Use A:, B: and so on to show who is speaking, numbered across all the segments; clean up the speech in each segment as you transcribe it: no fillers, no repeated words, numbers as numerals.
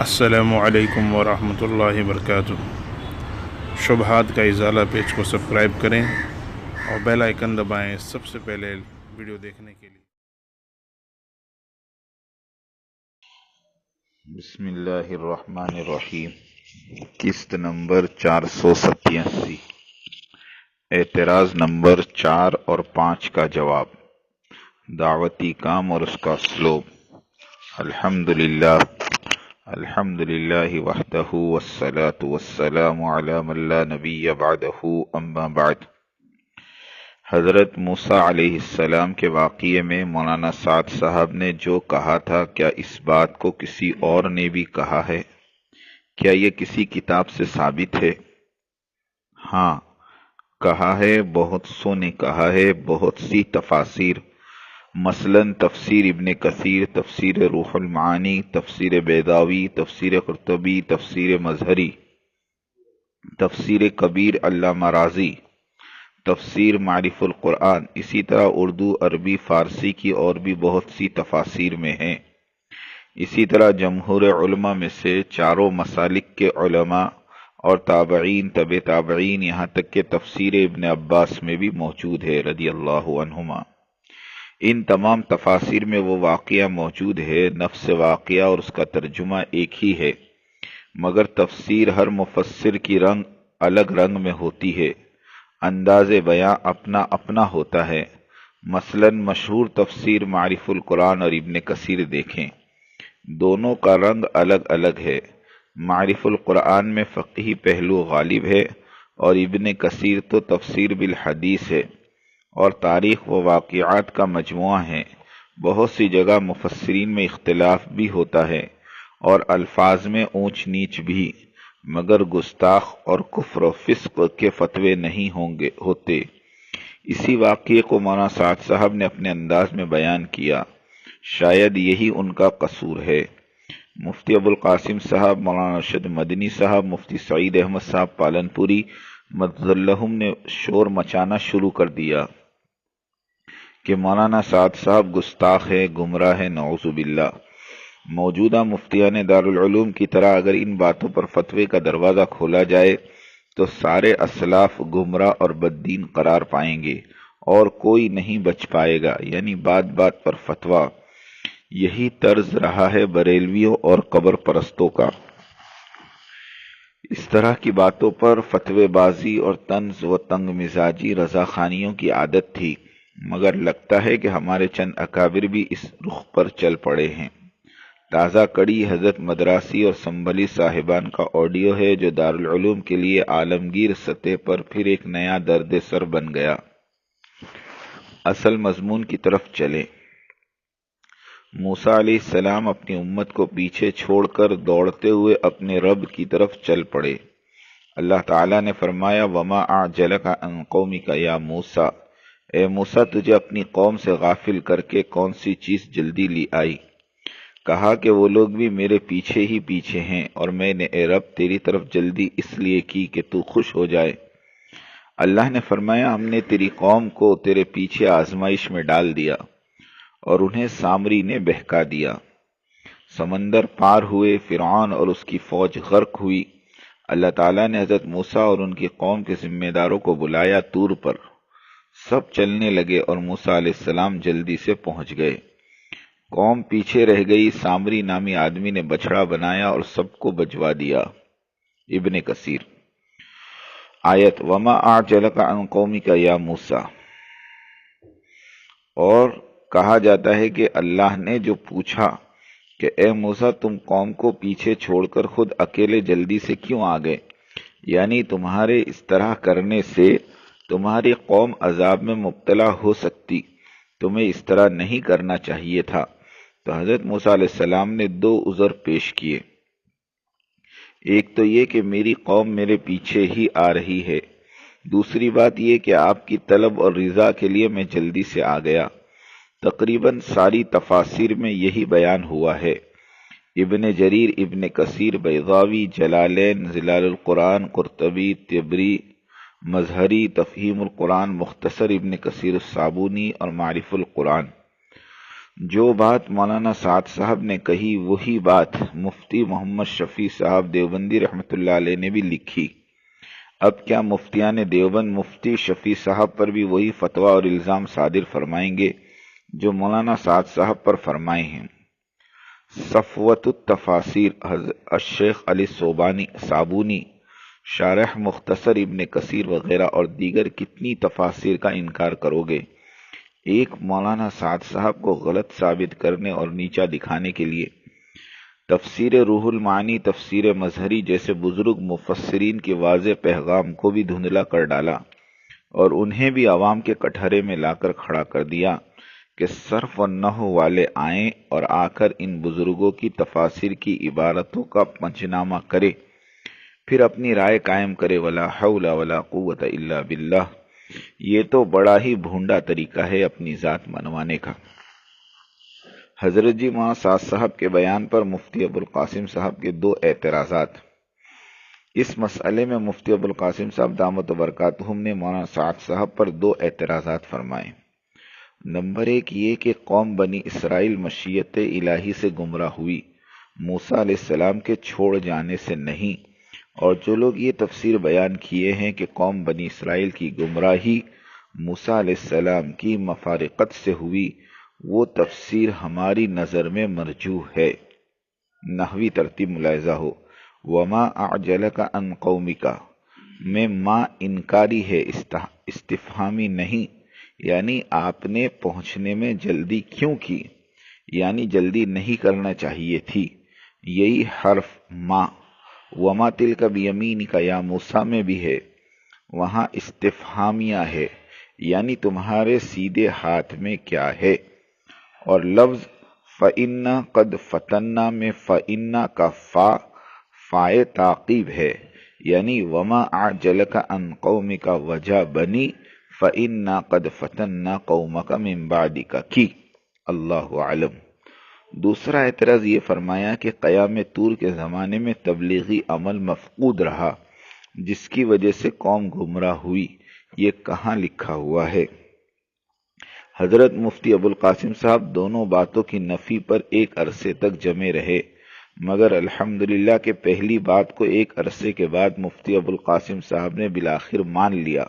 A: السلام علیکم ورحمۃ اللہ وبرکاتہ۔ شبہات کا ازالہ پیج کو سبسکرائب کریں اور بیل آئیکن دبائیں سب سے پہلے ویڈیو دیکھنے کے لیے۔
B: بسم اللہ الرحمن الرحیم۔ قسط نمبر 487، اعتراض نمبر 4 اور 5 کا جواب، دعوتی کام اور اس کا اسلوب۔ الحمدللہ وحدہ والصلاة والسلام علی من لا نبی بعدہ، اما بعد۔ حضرت موسیٰ علیہ السلام کے واقعے میں مولانا سعد صاحب نے جو کہا تھا، کیا اس بات کو کسی اور نے بھی کہا ہے؟ کیا یہ کسی کتاب سے ثابت ہے؟ ہاں، کہا ہے، بہت سو نے کہا ہے، بہت سی تفاسیر، مثلا تفسیر ابن کثیر، تفسیر روح المعانی، تفسیر بیضاوی، تفسیر قرطبی، تفسیر مظہری، تفسیر کبیر علامہ رازی، تفسیر معرف القرآن، اسی طرح اردو، عربی، فارسی کی اور بھی بہت سی تفاسیر میں ہیں۔ اسی طرح جمہور علماء میں سے چاروں مسالک کے علماء اور تابعین، طب تابعین، یہاں تک کہ تفسیر ابن عباس میں بھی موجود ہے رضی اللہ عنہما۔ ان تمام تفاسیر میں وہ واقعہ موجود ہے، نفس واقعہ اور اس کا ترجمہ ایک ہی ہے، مگر تفسیر ہر مفسر کی الگ رنگ میں ہوتی ہے، انداز بیاں اپنا اپنا ہوتا ہے۔ مثلا مشہور تفسیر معرف القرآن اور ابن کثیر دیکھیں، دونوں کا رنگ الگ الگ ہے۔ معرف القرآن میں فقہی پہلو غالب ہے اور ابن کثیر تو تفسیر بالحدیث ہے اور تاریخ و واقعات کا مجموعہ ہے۔ بہت سی جگہ مفسرین میں اختلاف بھی ہوتا ہے اور الفاظ میں اونچ نیچ بھی، مگر گستاخ اور کفر و فسق کے فتوے نہیں ہوتے۔ اسی واقعے کو مولانا سعد صاحب نے اپنے انداز میں بیان کیا، شاید یہی ان کا قصور ہے۔ مفتی ابوالقاسم صاحب، مولانا ارشد مدنی صاحب، مفتی سعید احمد صاحب پالنپوری مدظلہم نے شور مچانا شروع کر دیا کہ مولانا سعد صاحب گستاخ ہے، گمراہ ہے، نعوذ باللہ۔ موجودہ مفتیان دارالعلوم کی طرح اگر ان باتوں پر فتوے کا دروازہ کھولا جائے تو سارے اسلاف گمراہ اور بددین قرار پائیں گے اور کوئی نہیں بچ پائے گا، یعنی بات بات پر فتویٰ۔ یہی طرز رہا ہے بریلویوں اور قبر پرستوں کا۔ اس طرح کی باتوں پر فتوے بازی اور طنز و تنگ مزاجی رضا خانیوں کی عادت تھی، مگر لگتا ہے کہ ہمارے چند اکابر بھی اس رخ پر چل پڑے ہیں۔ تازہ کڑی حضرت مدراسی اور سنبھلی صاحبان کا آڈیو ہے جو دارالعلوم کے لیے عالمگیر سطح پر پھر ایک نیا درد سر بن گیا۔ اصل مضمون کی طرف چلیں۔ موسیٰ علیہ السلام اپنی امت کو پیچھے چھوڑ کر دوڑتے ہوئے اپنے رب کی طرف چل پڑے۔ اللہ تعالیٰ نے فرمایا، وَمَا أَعْجَلَكَ عَنْ قَوْمِكَ يَا موسیٰ، اے موسیٰ تجھے اپنی قوم سے غافل کر کے کون سی چیز جلدی لی آئی؟ کہا کہ وہ لوگ بھی میرے پیچھے ہی پیچھے ہیں اور میں نے اے رب تیری طرف جلدی اس لیے کی کہ تو خوش ہو جائے۔ اللہ نے فرمایا، ہم نے تیری قوم کو تیرے پیچھے آزمائش میں ڈال دیا اور انہیں سامری نے بہکا دیا۔ سمندر پار ہوئے، فرعون اور اس کی فوج غرق ہوئی۔ اللہ تعالیٰ نے حضرت موسیٰ اور ان کی قوم کے ذمہ داروں کو بلایا طور پر، سب چلنے لگے اور موسیٰ علیہ السلام جلدی سے پہنچ گئے۔ قوم پیچھے رہ گئی۔ سامری نامی آدمی نے بچھڑا بنایا اور سب کو بجوا دیا۔ ابن کثیر۔ آیت، وَمَا أَعْجَلَكَ عَنْ قَوْمِكَ يَا موسیٰ، اور کہا جاتا ہے کہ اللہ نے جو پوچھا کہ اے موسیٰ تم قوم کو پیچھے چھوڑ کر خود اکیلے جلدی سے کیوں آ گئے، یعنی تمہارے اس طرح کرنے سے تمہاری قوم عذاب میں مبتلا ہو سکتی، تمہیں اس طرح نہیں کرنا چاہیے تھا۔ تو حضرت موسیٰ علیہ السلام نے دو عذر پیش کیے، ایک تو یہ کہ میری قوم میرے پیچھے ہی آ رہی ہے، دوسری بات یہ کہ آپ کی طلب اور رضا کے لیے میں جلدی سے آ گیا۔ تقریباً ساری تفاسیر میں یہی بیان ہوا ہے۔ ابن جریر، ابن کثیر، بیضاوی، جلالین، ظلال القرآن، قرطبی، طبری، مظہری، تفہیم القرآن، مختصر ابن کثیر الصابونی اور معرف القرآن، جو بات مولانا سعد صاحب نے کہی وہی بات مفتی محمد شفیع صاحب دیوبندی رحمۃ اللہ علیہ نے بھی لکھی۔ اب کیا مفتیان دیوبند مفتی شفیع صاحب پر بھی وہی فتویٰ اور الزام صادر فرمائیں گے جو مولانا سعد صاحب پر فرمائے ہیں؟ صفوت التفاسیر الشیخ علی صابونی شارح مختصر ابن کثیر وغیرہ اور دیگر کتنی تفاسیر کا انکار کرو گے؟ ایک مولانا سعد صاحب کو غلط ثابت کرنے اور نیچا دکھانے کے لیے تفسیر روح المعانی، تفسیر مظہری جیسے بزرگ مفسرین کے واضح پیغام کو بھی دھندلا کر ڈالا اور انہیں بھی عوام کے کٹہرے میں لا کر کھڑا کر دیا کہ صرف و نحو والے آئیں اور آ کر ان بزرگوں کی تفاسیر کی عبارتوں کا پنچنامہ کرے، پھر اپنی رائے قائم کرے، ولا حول ولا قوت الا باللہ۔ یہ تو بڑا ہی بھونڈا طریقہ ہے اپنی ذات منوانے کا۔ حضرت جی مولانا سعد صاحب کے بیان پر مفتی ابوالقاسم صاحب کے دو اعتراضات۔ اس مسئلے میں مفتی ابوالقاسم صاحب دامت برکاتہم نے مولانا سعد صاحب پر دو اعتراضات فرمائے۔ نمبر ایک یہ کہ قوم بنی اسرائیل مشیت الہی سے گمراہ ہوئی، موسیٰ علیہ السلام کے چھوڑ جانے سے نہیں، اور جو لوگ یہ تفسیر بیان کیے ہیں کہ قوم بنی اسرائیل کی گمراہی موسیٰ علیہ السلام کی مفارقت سے ہوئی، وہ تفسیر ہماری نظر میں مرجوح ہے۔ نحوی ترتیب ملاحظہ ہو، وما اعجلک عن قومک میں ما انکاری ہے، استفہامی نہیں، یعنی آپ نے پہنچنے میں جلدی کیوں کی، یعنی جلدی نہیں کرنا چاہیے تھی، یہی حرف ما۔ وما تلک بیمینک یا موسیٰ میں بھی ہے، وہاں استفہامیہ ہے، یعنی تمہارے سیدھے ہاتھ میں کیا ہے۔ اور لفظ فَإِنَّا قَدْ فَتَنَّا میں فَإِنَّا کا فائے تعقیب ہے، یعنی وما اعجلک عن قومک وجہ بنی فَإِنَّا قَدْ فَتَنَّا قَوْمَكَ مِن بَعْدِكَ کی۔ اللہ اعلم۔ دوسرا اعتراض یہ فرمایا کہ قیام طور کے زمانے میں تبلیغی عمل مفقود رہا جس کی وجہ سے قوم گمراہ ہوئی، یہ کہاں لکھا ہوا ہے؟ حضرت مفتی ابوالقاسم صاحب دونوں باتوں کی نفی پر ایک عرصے تک جمے رہے، مگر الحمدللہ کہ پہلی بات کو ایک عرصے کے بعد مفتی ابوالقاسم صاحب نے بالآخر مان لیا،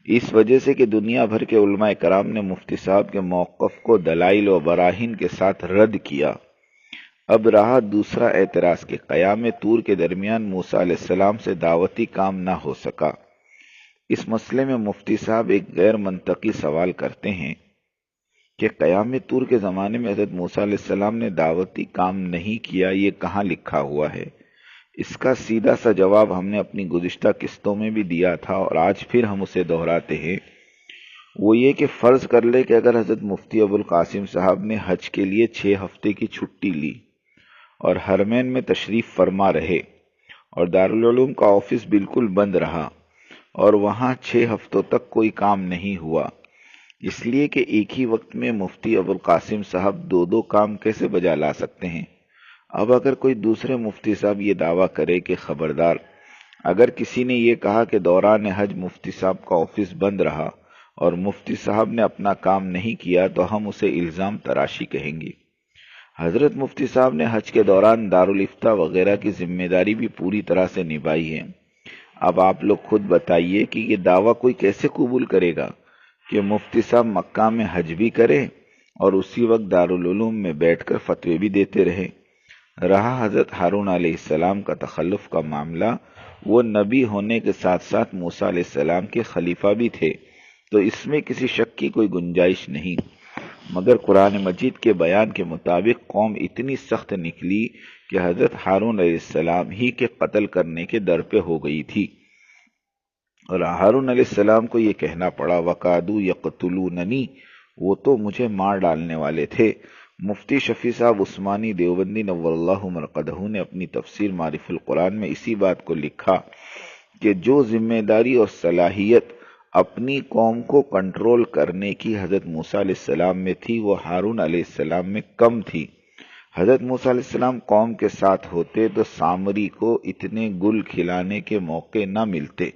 B: اس وجہ سے کہ دنیا بھر کے علماء کرام نے مفتی صاحب کے موقف کو دلائل و براہین کے ساتھ رد کیا۔ اب رہا دوسرا اعتراض کہ قیام طور کے درمیان موسیٰ علیہ السلام سے دعوتی کام نہ ہو سکا۔ اس مسئلے میں مفتی صاحب ایک غیر منطقی سوال کرتے ہیں کہ قیام طور کے زمانے میں حضرت موسیٰ علیہ السلام نے دعوتی کام نہیں کیا، یہ کہاں لکھا ہوا ہے؟ اس کا سیدھا سا جواب ہم نے اپنی گزشتہ قسطوں میں بھی دیا تھا اور آج پھر ہم اسے دہراتے ہیں، وہ یہ کہ فرض کر لے کہ اگر حضرت مفتی ابوالقاسم صاحب نے حج کے لیے 6 ہفتے کی چھٹی لی اور حرمین میں تشریف فرما رہے اور دارالعلوم کا آفس بالکل بند رہا اور وہاں 6 ہفتوں تک کوئی کام نہیں ہوا، اس لیے کہ ایک ہی وقت میں مفتی ابوالقاسم صاحب دو کام کیسے بجا لا سکتے ہیں؟ اب اگر کوئی دوسرے مفتی صاحب یہ دعویٰ کرے کہ خبردار، اگر کسی نے یہ کہا کہ دوران حج مفتی صاحب کا آفس بند رہا اور مفتی صاحب نے اپنا کام نہیں کیا تو ہم اسے الزام تراشی کہیں گے۔ حضرت مفتی صاحب نے حج کے دوران دارالافتاء وغیرہ کی ذمہ داری بھی پوری طرح سے نبھائی ہے۔ اب آپ لوگ خود بتائیے کہ یہ دعویٰ کوئی کیسے قبول کرے گا کہ مفتی صاحب مکہ میں حج بھی کریں اور اسی وقت دارالعلوم میں بیٹھ کر فتوے بھی دیتے رہے۔ رہا حضرت ہارون علیہ السلام کا تخلف کا معاملہ، وہ نبی ہونے کے ساتھ ساتھ موسیٰ علیہ السلام کے خلیفہ بھی تھے، تو اس میں کسی شک کی کوئی گنجائش نہیں، مگر قرآن مجید کے بیان کے مطابق قوم اتنی سخت نکلی کہ حضرت ہارون علیہ السلام ہی کے قتل کرنے کے در پہ ہو گئی تھی، اور ہارون علیہ السلام کو یہ کہنا پڑا وَقَادُوا يَقْتُلُونَنِي، وہ تو مجھے مار ڈالنے والے تھے۔ مفتی شفیع صاحب عثمانی دیوبندی نور اللہ مرقدہ نے اپنی تفسیر معرف القرآن میں اسی بات کو لکھا کہ جو ذمہ داری اور صلاحیت اپنی قوم کو کنٹرول کرنے کی حضرت موسیٰ علیہ السلام میں تھی وہ ہارون علیہ السلام میں کم تھی۔ حضرت موسیٰ علیہ السلام قوم کے ساتھ ہوتے تو سامری کو اتنے گل کھلانے کے موقع نہ ملتے۔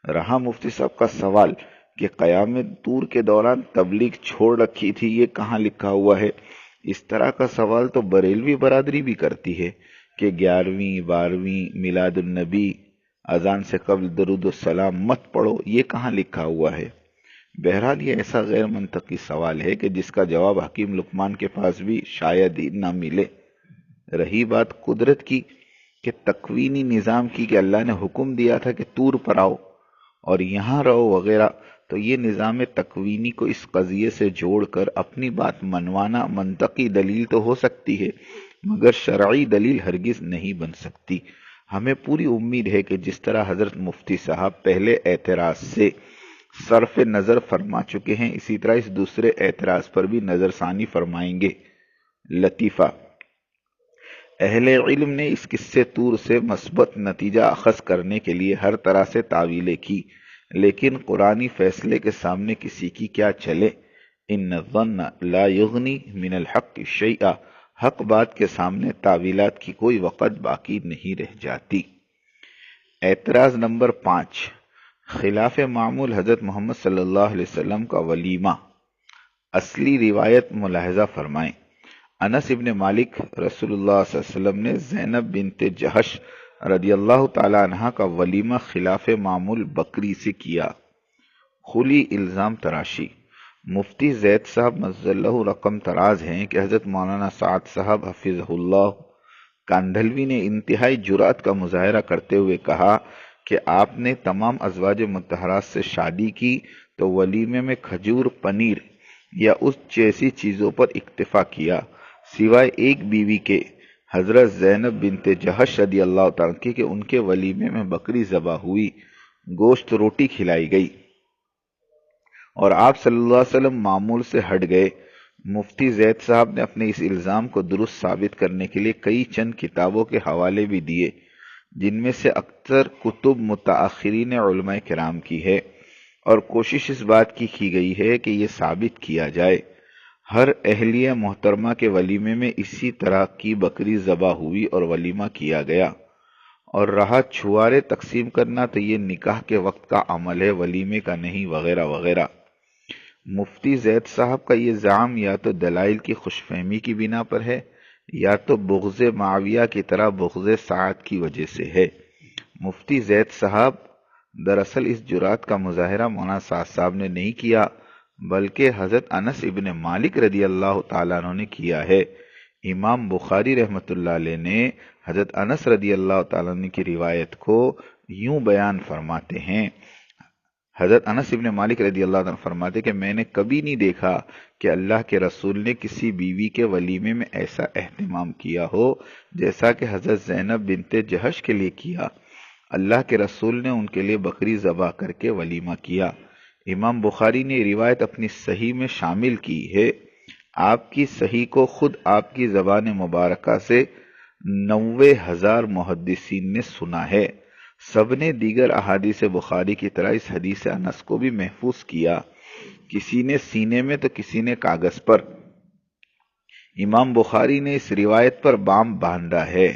B: رہا مفتی صاحب کا سوال کہ قیام طور کے دوران تبلیغ چھوڑ رکھی تھی، یہ کہاں لکھا ہوا ہے؟ اس طرح کا سوال تو بریلوی برادری بھی کرتی ہے کہ 11ویں 12ویں میلاد النبی، اذان سے قبل درود السلام مت پڑھو، یہ کہاں لکھا ہوا ہے؟ بہرحال یہ ایسا غیر منطقی سوال ہے کہ جس کا جواب حکیم لقمان کے پاس بھی شاید ہی نہ ملے۔ رہی بات قدرت کی کہ تکوینی نظام کی کہ اللہ نے حکم دیا تھا کہ طور پر آؤ اور یہاں رہو وغیرہ، تو یہ نظام تکوینی کو اس قضیے سے جوڑ کر اپنی بات منوانا منطقی دلیل تو ہو سکتی ہے، مگر شرعی دلیل ہرگز نہیں بن سکتی۔ ہمیں پوری امید ہے کہ جس طرح حضرت مفتی صاحب پہلے اعتراض سے صرف نظر فرما چکے ہیں، اسی طرح اس دوسرے اعتراض پر بھی نظر ثانی فرمائیں گے۔ لطیفہ: اہل علم نے اس قصے طور سے مثبت نتیجہ اخذ کرنے کے لیے ہر طرح سے تعویلیں کی، لیکن قرآنی فیصلے کے سامنے کسی کی کیا چلے؟ ان الظن لا یغنی من الحق شیئا، حق بات کے سامنے تعویلات کی کوئی وقت باقی نہیں رہ جاتی۔ اعتراض نمبر 5، خلاف معمول حضرت محمد صلی اللہ علیہ وسلم کا ولیمہ۔ اصلی روایت ملاحظہ فرمائیں۔ انس ابن مالک رسول اللہ صلی اللہ علیہ وسلم نے زینب بنت جہش رضی اللہ تعالی عنہ کا ولیمہ خلاف معمول بکری سے کیا۔ کھلی الزام تراشی۔ مفتی زید صاحب مجزلہ رقم تراز ہیں کہ حضرت مولانا سعد صاحب حفظہ اللہ کاندھلوی نے انتہائی جرأت کا مظاہرہ کرتے ہوئے کہا کہ آپ نے تمام ازواج مطہرات سے شادی کی تو ولیمے میں کھجور، پنیر یا اس جیسی چیزوں پر اکتفا کیا، سوائے ایک بیوی کے، حضرت زینب بنت جہش رضی اللہ تعالیٰ عنہ کہ ان کے ولیمے میں بکری ذبح ہوئی، گوشت روٹی کھلائی گئی اور آپ صلی اللہ علیہ وسلم معمول سے ہٹ گئے۔ مفتی زید صاحب نے اپنے اس الزام کو درست ثابت کرنے کے لیے کئی چند کتابوں کے حوالے بھی دیے، جن میں سے اکثر کتب متاخرین علماء کرام کی ہے، اور کوشش اس بات کی گئی ہے کہ یہ ثابت کیا جائے ہر اہلیہ محترمہ کے ولیمے میں اسی طرح کی بکری ذبح ہوئی اور ولیمہ کیا گیا، اور رہا چھوارے تقسیم کرنا تو یہ نکاح کے وقت کا عمل ہے، ولیمے کا نہیں، وغیرہ وغیرہ۔ مفتی زید صاحب کا یہ زعم یا تو دلائل کی خوش فہمی کی بنا پر ہے یا تو بغض معاویہ کی طرح بغض سعد کی وجہ سے ہے۔ مفتی زید صاحب دراصل اس جرات کا مظاہرہ مولانا سعد صاحب نے نہیں کیا، بلکہ حضرت انس ابن مالک رضی اللہ تعالیٰ عنہ نے کیا ہے۔ امام بخاری رحمۃ اللہ علیہ نے حضرت انس رضی اللہ تعالیٰ عنہ کی روایت کو یوں بیان فرماتے ہیں، حضرت انس ابن مالک رضی اللہ عنہ فرماتے کہ میں نے کبھی نہیں دیکھا کہ اللہ کے رسول نے کسی بیوی کے ولیمے میں ایسا اہتمام کیا ہو جیسا کہ حضرت زینب بنت جہش کے لیے کیا۔ اللہ کے رسول نے ان کے لیے بکری ذبح کر کے ولیمہ کیا۔ امام بخاری نے روایت اپنی صحیح میں شامل کی ہے۔ آپ کی صحیح کو خود آپ کی زبان مبارکہ سے 90,000 محدثین نے سنا ہے۔ سب نے دیگر احادیث بخاری کی طرح اس حدیث انس کو بھی محفوظ کیا، کسی نے سینے میں تو کسی نے کاغذ پر۔ امام بخاری نے اس روایت پر بام باندھا ہے،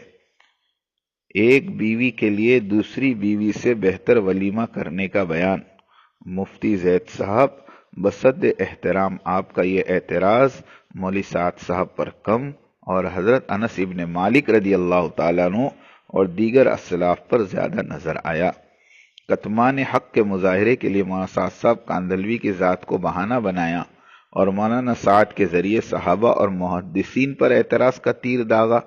B: ایک بیوی کے لیے دوسری بیوی سے بہتر ولیمہ کرنے کا بیان۔ مفتی زید صاحب بصد احترام آپ کا یہ اعتراض مولوی سعد صاحب پر کم اور حضرت انس ابن مالک رضی اللہ تعالیٰ عنہ اور دیگر اسلاف پر زیادہ نظر آیا۔ کتمان حق کے مظاہرے کے لیے مولانا سعد صاحب کاندھلوی کی ذات کو بہانہ بنایا اور مولانا سعد کے ذریعے صحابہ اور محدثین پر اعتراض کا تیر داغا۔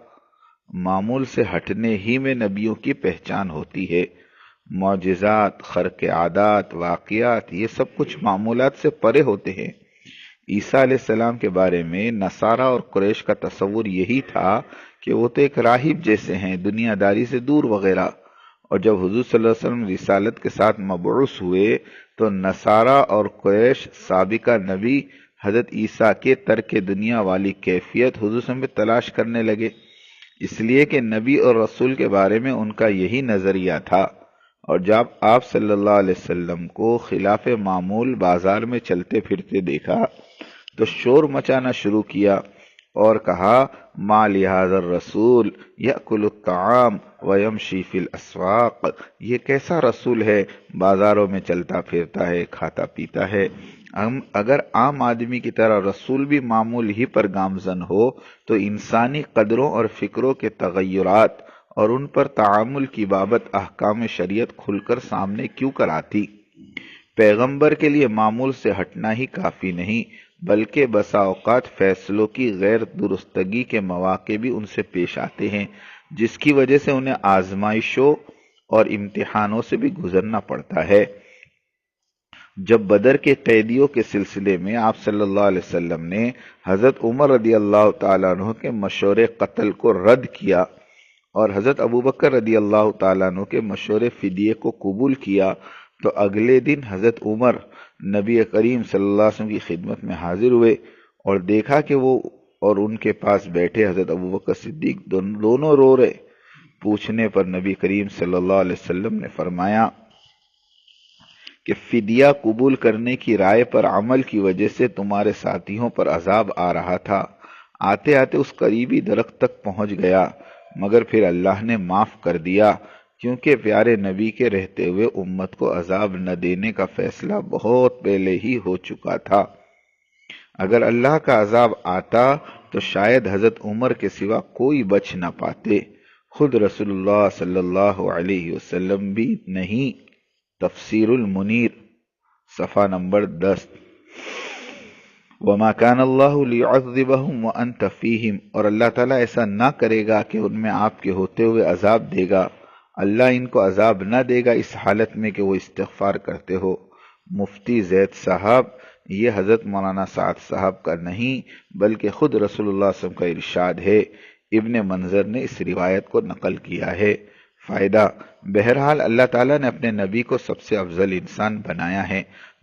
B: معمول سے ہٹنے ہی میں نبیوں کی پہچان ہوتی ہے۔ معجزات، خرق عادات، واقعات، یہ سب کچھ معمولات سے پرے ہوتے ہیں۔ عیسیٰ علیہ السلام کے بارے میں نصارہ اور قریش کا تصور یہی تھا کہ وہ تو ایک راہب جیسے ہیں، دنیا داری سے دور وغیرہ، اور جب حضور صلی اللہ علیہ وسلم رسالت کے ساتھ مبعوث ہوئے تو نصارہ اور قریش سابقہ نبی حضرت عیسیٰ کے ترک دنیا والی کیفیت حضور صلی اللہ علیہ وسلم میں تلاش کرنے لگے، اس لیے کہ نبی اور رسول کے بارے میں ان کا یہی نظریہ تھا، اور جب آپ صلی اللہ علیہ وسلم کو خلاف معمول بازار میں چلتے پھرتے دیکھا تو شور مچانا شروع کیا اور کہا ما لہذا الرسول یأکل الطعام ویمشی فی الاسواق، یہ کیسا رسول ہے، بازاروں میں چلتا پھرتا ہے، کھاتا پیتا ہے۔ اگر عام آدمی کی طرح رسول بھی معمول ہی پر گامزن ہو تو انسانی قدروں اور فکروں کے تغیرات اور ان پر تعامل کی بابت احکام شریعت کھل کر سامنے کیوں کر آتی؟ پیغمبر کے لیے معمول سے ہٹنا ہی کافی نہیں، بلکہ بسا اوقات فیصلوں کی غیر درستگی کے مواقع بھی ان سے پیش آتے ہیں، جس کی وجہ سے انہیں آزمائشوں اور امتحانوں سے بھی گزرنا پڑتا ہے۔ جب بدر کے قیدیوں کے سلسلے میں آپ صلی اللہ علیہ وسلم نے حضرت عمر رضی اللہ تعالیٰ عنہ کے مشورے قتل کو رد کیا اور حضرت ابوبکر رضی اللہ تعالیٰ عنہ کے مشورے فدیے کو قبول کیا، تو اگلے دن حضرت عمر نبی کریم صلی اللہ علیہ وسلم کی خدمت میں حاضر ہوئے اور دیکھا کہ وہ اور ان کے پاس بیٹھے حضرت ابوبکر صدیق دونوں رو رہے۔ پوچھنے پر نبی کریم صلی اللہ علیہ وسلم نے فرمایا کہ فدیہ قبول کرنے کی رائے پر عمل کی وجہ سے تمہارے ساتھیوں پر عذاب آ رہا تھا، آتے آتے اس قریبی درخت تک پہنچ گیا، مگر پھر اللہ نے معاف کر دیا، کیونکہ پیارے نبی کے رہتے ہوئے امت کو عذاب نہ دینے کا فیصلہ بہت پہلے ہی ہو چکا تھا۔ اگر اللہ کا عذاب آتا تو شاید حضرت عمر کے سوا کوئی بچ نہ پاتے، خود رسول اللہ صلی اللہ علیہ وسلم بھی نہیں۔ تفسیر المنیر صفحہ نمبر 10۔ وَمَا كَانَ اللَّهُ لِيُعَذِّبَهُمْ وَأَنْتَ فِيهِمْ، اور اللہ تعالیٰ ایسا نہ کرے گا کہ ان میں آپ کے ہوتے ہوئے عذاب دے گا، اللہ ان کو عذاب نہ دے گا اس حالت میں کہ وہ استغفار کرتے ہو۔ مفتی زید صاحب، یہ حضرت مولانا سعد صاحب کا نہیں بلکہ خود رسول اللہ صلی اللہ علیہ وسلم کا ارشاد ہے۔ ابن منظر نے اس روایت کو نقل کیا ہے۔ فائدہ: بہرحال اللہ تعالیٰ نے اپنے نبی کو سب سے افضل انسان بنایا ہے۔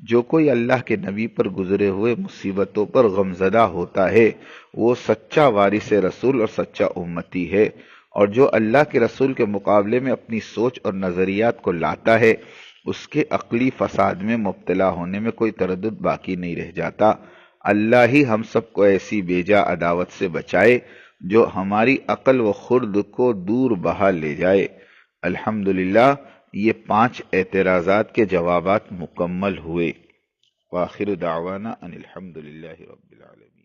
B: جو کوئی اللہ کے نبی پر گزرے ہوئے مصیبتوں پر غمزدہ ہوتا ہے وہ سچا وارث رسول اور سچا امتی ہے، اور جو اللہ کے رسول کے مقابلے میں اپنی سوچ اور نظریات کو لاتا ہے اس کے عقلی فساد میں مبتلا ہونے میں کوئی تردد باقی نہیں رہ جاتا۔ اللہ ہی ہم سب کو ایسی بیجا عداوت سے بچائے جو ہماری عقل و خرد کو دور بہا لے جائے۔ الحمدللہ یہ 5 اعتراضات کے جوابات مکمل ہوئے۔ وآخر دعوانا ان الحمدللہ رب العالمین۔